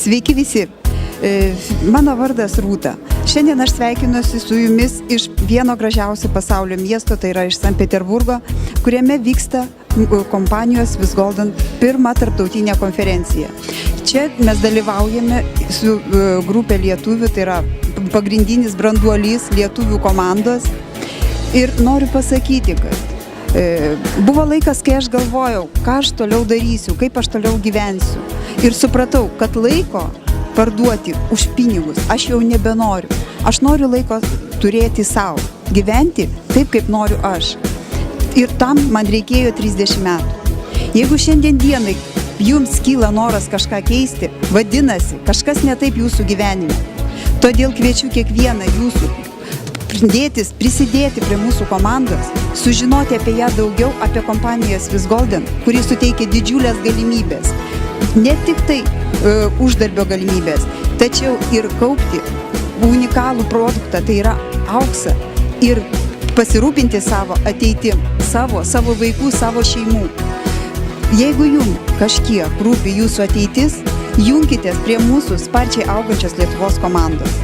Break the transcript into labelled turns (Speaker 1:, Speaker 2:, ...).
Speaker 1: Sveiki visi. Mano vardas Rūta. Šiandien aš sveikinuosi su jumis iš vieno gražiausio pasaulio miesto, tai yra iš Sankt Peterburgo, kuriame vyksta kompanijos Visgolden pirmą tarptautinę konferenciją. Čia mes dalyvaujame su grupė lietuvių, tai yra pagrindinis branduolys lietuvių komandos. Ir noriu pasakyti, kad buvo laikas, kai aš galvojau, ką aš toliau darysiu, kaip aš toliau gyvensiu. Ir supratau, kad laiko parduoti už pinigus aš jau nebenoriu. Aš noriu laiko turėti savo, gyventi taip, kaip noriu aš. Ir tam man reikėjo 30 metų. Jeigu šiandien dienai jums kyla noras kažką keisti, vadinasi, kažkas ne taip jūsų gyvenime. Todėl kviečiu kiekvieną jūsų prisidėti prie mūsų komandos, sužinoti apie ją daugiau, apie kompanijas Visgolden, kuri suteikia didžiulės galimybės. Ne tik tai uždarbio galimybės, tačiau ir kaupti unikalų produktą, tai yra auksą, ir pasirūpinti savo ateitim, savo vaikų, savo šeimų. Jeigu jums kažkiek rūpi jūsų ateitis, junkitės prie mūsų sparčiai augančios Lietuvos komandos.